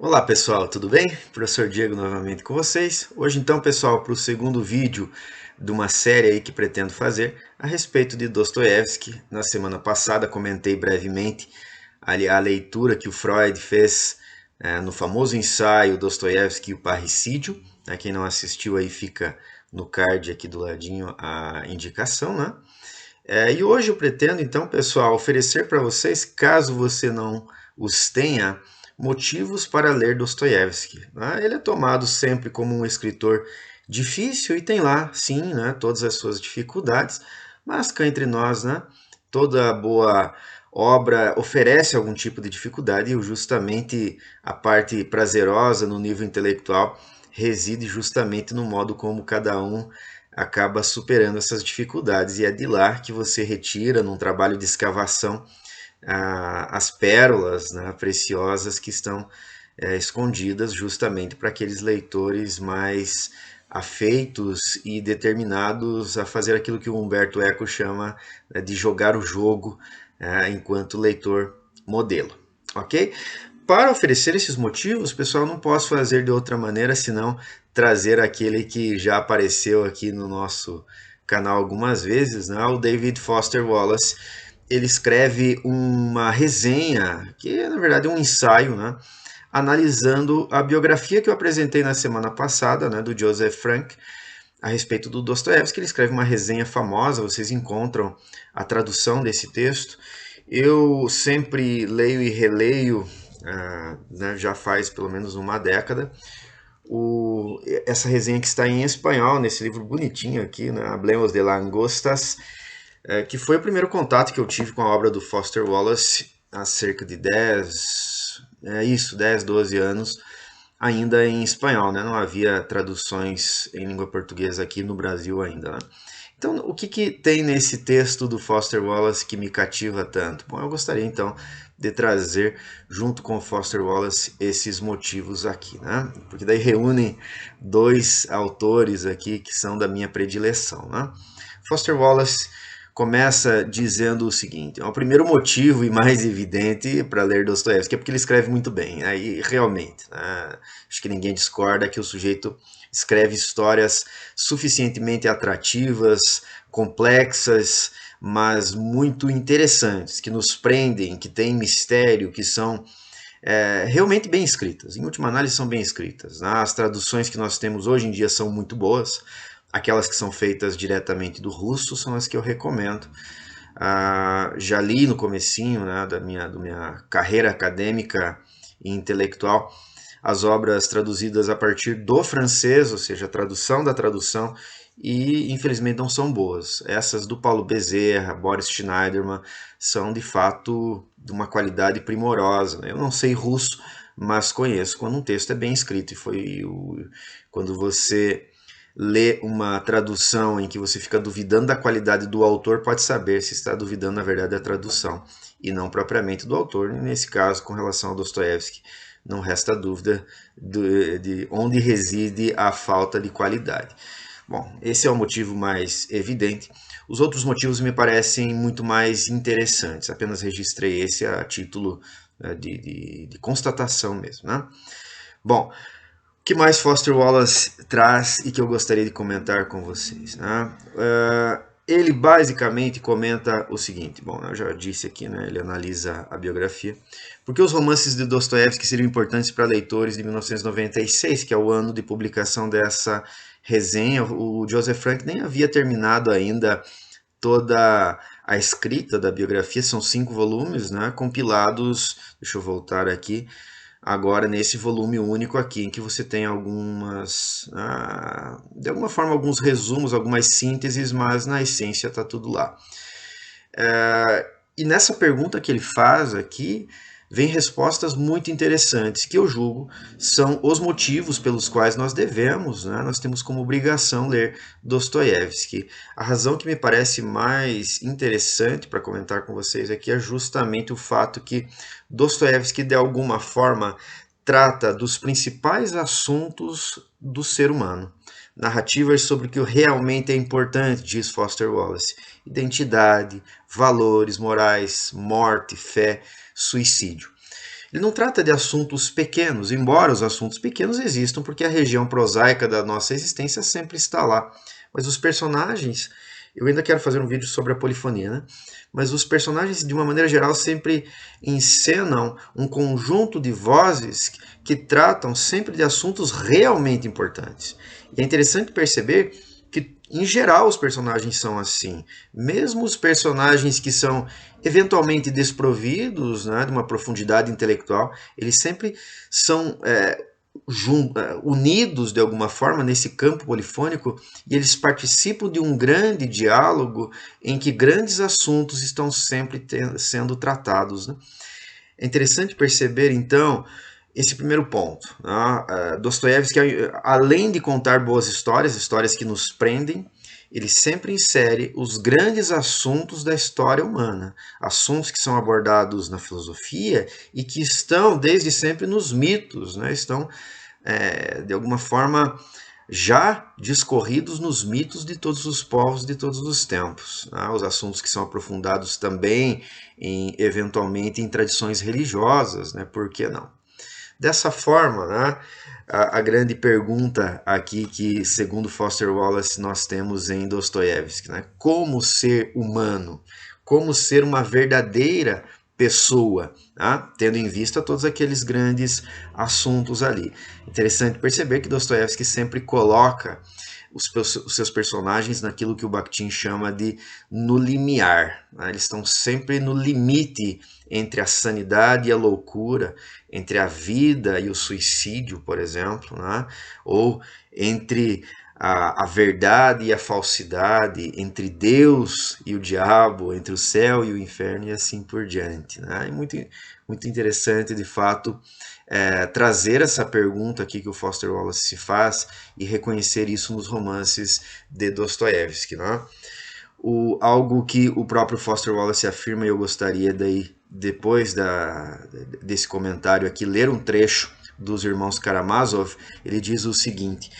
Olá pessoal, tudo bem? Professor Diego novamente com vocês. Hoje então, pessoal, para o segundo vídeo de uma série aí que pretendo fazer a respeito de Dostoiévski. Na semana passada comentei brevemente ali a leitura que o Freud fez no famoso ensaio Dostoiévski e o Parricídio. Quem não assistiu aí fica no card aqui do ladinho a indicação, né? E hoje eu pretendo, então, pessoal, oferecer para vocês, caso você não os tenha, motivos para ler Dostoiévski. Né? Ele é tomado sempre como um escritor difícil e tem lá, sim, né, todas as suas dificuldades, mas cá entre nós, né, toda boa obra oferece algum tipo de dificuldade e justamente a parte prazerosa no nível intelectual reside justamente no modo como cada um acaba superando essas dificuldades. E é de lá que você retira, num trabalho de escavação, as pérolas, né, preciosas que estão escondidas justamente para aqueles leitores mais afeitos e determinados a fazer aquilo que o Humberto Eco chama de jogar o jogo enquanto leitor modelo. Ok? Para oferecer esses motivos, pessoal, não posso fazer de outra maneira senão trazer aquele que já apareceu aqui no nosso canal algumas vezes, né? O David Foster Wallace. Ele escreve uma resenha, que é na verdade um ensaio, né? Analisando a biografia que eu apresentei na semana passada, né, do Joseph Frank, a respeito do Dostoiévski. Ele escreve uma resenha famosa, vocês encontram a tradução desse texto. Eu sempre leio e releio, né, já faz pelo menos uma década, essa resenha que está em espanhol, nesse livro bonitinho aqui, né, Hablemos de Langostas, que foi o primeiro contato que eu tive com a obra do Foster Wallace há cerca de 10, 12 anos, ainda em espanhol, né? Não havia traduções em língua portuguesa aqui no Brasil ainda, né? Então, o que tem nesse texto do Foster Wallace que me cativa tanto? Bom, eu gostaria então de trazer, junto com o Foster Wallace, esses motivos aqui, né? Porque daí reúnem dois autores aqui que são da minha predileção, né? Foster Wallace começa dizendo o seguinte: o primeiro motivo e mais evidente para ler Dostoiévski é porque ele escreve muito bem. Aí realmente, né, acho que ninguém discorda que o sujeito escreve histórias suficientemente atrativas, complexas, mas muito interessantes, que nos prendem, que têm mistério, que são realmente bem escritas. Em última análise, são bem escritas. Né? As traduções que nós temos hoje em dia são muito boas. Aquelas que são feitas diretamente do russo são as que eu recomendo. Já li no comecinho, né, da minha carreira acadêmica e intelectual as obras traduzidas a partir do francês, ou seja, a tradução da tradução, e infelizmente não são boas. Essas do Paulo Bezerra, Boris Schneiderman, são de fato de uma qualidade primorosa. Eu não sei russo, mas conheço quando um texto é bem escrito. Quando você lê uma tradução em que você fica duvidando da qualidade do autor, pode saber se está duvidando, na verdade, da tradução e não propriamente do autor. Nesse caso, com relação ao Dostoiévski, não resta dúvida de onde reside a falta de qualidade. Bom, esse é o motivo mais evidente. Os outros motivos me parecem muito mais interessantes. Apenas registrei esse a título de constatação mesmo, né? Bom, o que mais Foster Wallace traz e que eu gostaria de comentar com vocês, né? Ele basicamente comenta o seguinte, bom, eu já disse aqui, né, ele analisa a biografia, porque os romances de Dostoiévski seriam importantes para leitores de 1996, que é o ano de publicação dessa resenha. O Joseph Frank nem havia terminado ainda toda a escrita da biografia, são 5 volumes, né, compilados, deixa eu voltar aqui, agora nesse volume único aqui, em que você tem de alguma forma, alguns resumos, algumas sínteses, mas na essência está tudo lá. E nessa pergunta que ele faz aqui, vem respostas muito interessantes, que eu julgo são os motivos pelos quais nós devemos, né, nós temos como obrigação ler Dostoiévski. A razão que me parece mais interessante para comentar com vocês aqui é justamente o fato que Dostoiévski, de alguma forma, trata dos principais assuntos do ser humano. Narrativas sobre o que realmente é importante, diz Foster Wallace: identidade, valores morais, morte, fé, suicídio. Ele não trata de assuntos pequenos, embora os assuntos pequenos existam, porque a região prosaica da nossa existência sempre está lá. Mas os personagens, eu ainda quero fazer um vídeo sobre a polifonia, né? Mas os personagens, de uma maneira geral, sempre encenam um conjunto de vozes que tratam sempre de assuntos realmente importantes. E é interessante perceber que, em geral, os personagens são assim. Mesmo os personagens que são eventualmente desprovidos, né, de uma profundidade intelectual, eles sempre são unidos de alguma forma nesse campo polifônico, e eles participam de um grande diálogo em que grandes assuntos estão sempre sendo tratados, né? É interessante perceber, então, esse primeiro ponto, né? Dostoiévski, além de contar boas histórias, histórias que nos prendem, ele sempre insere os grandes assuntos da história humana, assuntos que são abordados na filosofia e que estão desde sempre nos mitos, né? Estão, de alguma forma, já discorridos nos mitos de todos os povos de todos os tempos, né? Os assuntos que são aprofundados também, eventualmente, em tradições religiosas, né? Por que não? Dessa forma, né, a grande pergunta aqui que, segundo Foster Wallace, nós temos em Dostoiévski, né? Como ser humano? Como ser uma verdadeira pessoa, tá? Tendo em vista todos aqueles grandes assuntos ali. Interessante perceber que Dostoiévski sempre coloca os seus personagens naquilo que o Bakhtin chama de no limiar, né? Eles estão sempre no limite entre a sanidade e a loucura, entre a vida e o suicídio, por exemplo, né? Ou entre a verdade e a falsidade, entre Deus e o diabo, entre o céu e o inferno, e assim por diante, né? É muito interessante, de fato, trazer essa pergunta aqui que o Foster Wallace se faz e reconhecer isso nos romances de Dostoiévski, né? Algo que o próprio Foster Wallace afirma, e eu gostaria daí, depois desse comentário aqui, ler um trecho dos irmãos Karamazov. Ele diz o seguinte,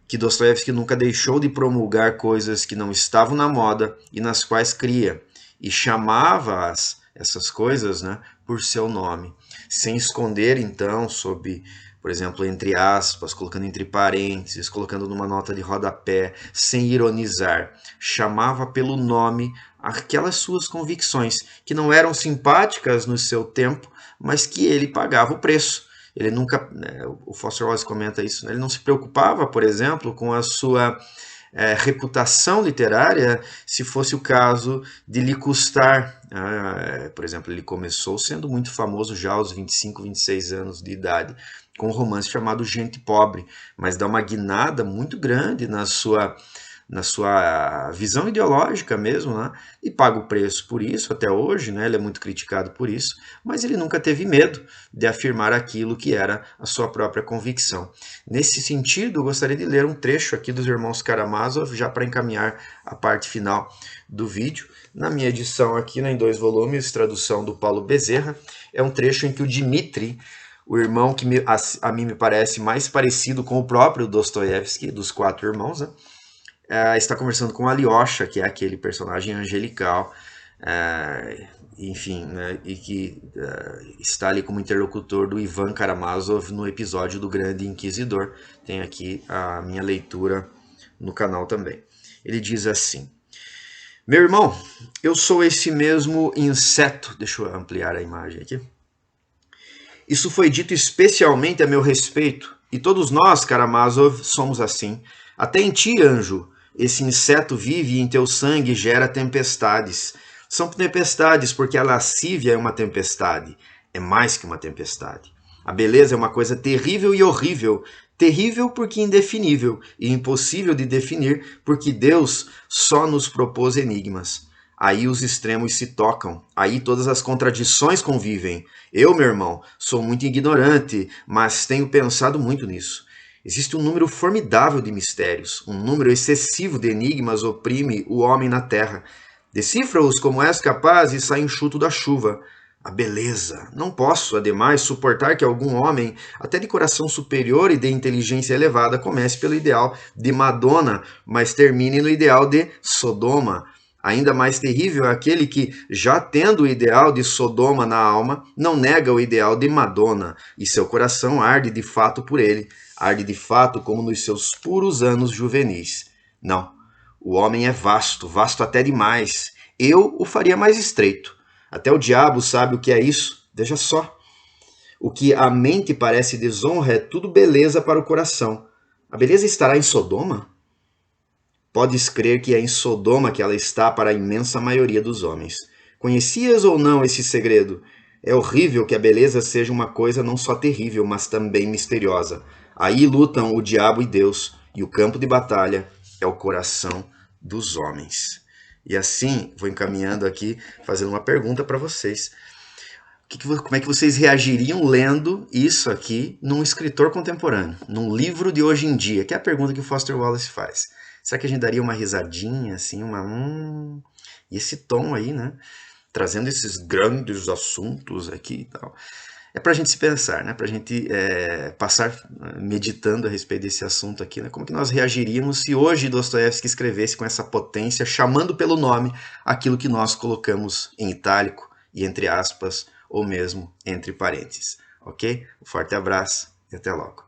que Dostoiévski nunca deixou de promulgar coisas que não estavam na moda e nas quais cria, e chamava essas coisas, né, por seu nome, sem esconder, então, sob, por exemplo, entre aspas, colocando entre parênteses, colocando numa nota de rodapé, sem ironizar. Chamava pelo nome aquelas suas convicções, que não eram simpáticas no seu tempo, mas que ele pagava o preço. Ele nunca, o Foster Wallace comenta isso, né? Ele não se preocupava, por exemplo, com a sua reputação literária, se fosse o caso de lhe custar. Por exemplo, ele começou sendo muito famoso já aos 25, 26 anos de idade, com um romance chamado Gente Pobre, mas dá uma guinada muito grande na sua visão ideológica mesmo, né? E paga o preço por isso até hoje, né? Ele é muito criticado por isso, mas ele nunca teve medo de afirmar aquilo que era a sua própria convicção. Nesse sentido, eu gostaria de ler um trecho aqui dos irmãos Karamazov, já para encaminhar a parte final do vídeo. Na minha edição aqui, né, em 2 volumes, tradução do Paulo Bezerra, é um trecho em que o Dmitri, o irmão que a mim me parece mais parecido com o próprio Dostoiévski, dos 4 irmãos, né? Está conversando com Alyosha, que é aquele personagem angelical, enfim, né, e que está ali como interlocutor do Ivan Karamazov no episódio do Grande Inquisidor. Tem aqui a minha leitura no canal também. Ele diz assim: meu irmão, eu sou esse mesmo inseto. Deixa eu ampliar a imagem aqui. Isso foi dito especialmente a meu respeito, e todos nós, Karamazov, somos assim. Até em ti, anjo, esse inseto vive e em teu sangue gera tempestades. São tempestades porque a lascívia é uma tempestade. É mais que uma tempestade. A beleza é uma coisa terrível e horrível. Terrível porque indefinível, e impossível de definir porque Deus só nos propôs enigmas. Aí os extremos se tocam, aí todas as contradições convivem. Eu, meu irmão, sou muito ignorante, mas tenho pensado muito nisso. Existe um número formidável de mistérios, um número excessivo de enigmas oprime o homem na terra. Decifra-os como és capaz e sai enxuto da chuva. A beleza. Não posso, ademais, suportar que algum homem, até de coração superior e de inteligência elevada, comece pelo ideal de Madonna, mas termine no ideal de Sodoma. Ainda mais terrível é aquele que, já tendo o ideal de Sodoma na alma, não nega o ideal de Madonna, e seu coração arde de fato por ele, arde de fato como nos seus puros anos juvenis. Não, o homem é vasto, vasto até demais. Eu o faria mais estreito. Até o diabo sabe o que é isso. Veja só. O que à mente parece desonra é tudo beleza para o coração. A beleza estará em Sodoma? Podes crer que é em Sodoma que ela está para a imensa maioria dos homens. Conhecias ou não esse segredo? É horrível que a beleza seja uma coisa não só terrível, mas também misteriosa. Aí lutam o diabo e Deus, e o campo de batalha é o coração dos homens. E assim, vou encaminhando aqui, fazendo uma pergunta para vocês. Como é que vocês reagiriam lendo isso aqui num escritor contemporâneo, num livro de hoje em dia? Que é a pergunta que o Foster Wallace faz. Será que a gente daria uma risadinha, assim, E esse tom aí, né? Trazendo esses grandes assuntos aqui e tal. É pra gente se pensar, né? Pra gente passar meditando a respeito desse assunto aqui, né? Como que nós reagiríamos se hoje Dostoiévski escrevesse com essa potência, chamando pelo nome aquilo que nós colocamos em itálico e entre aspas, ou mesmo entre parênteses. Ok? Um forte abraço e até logo.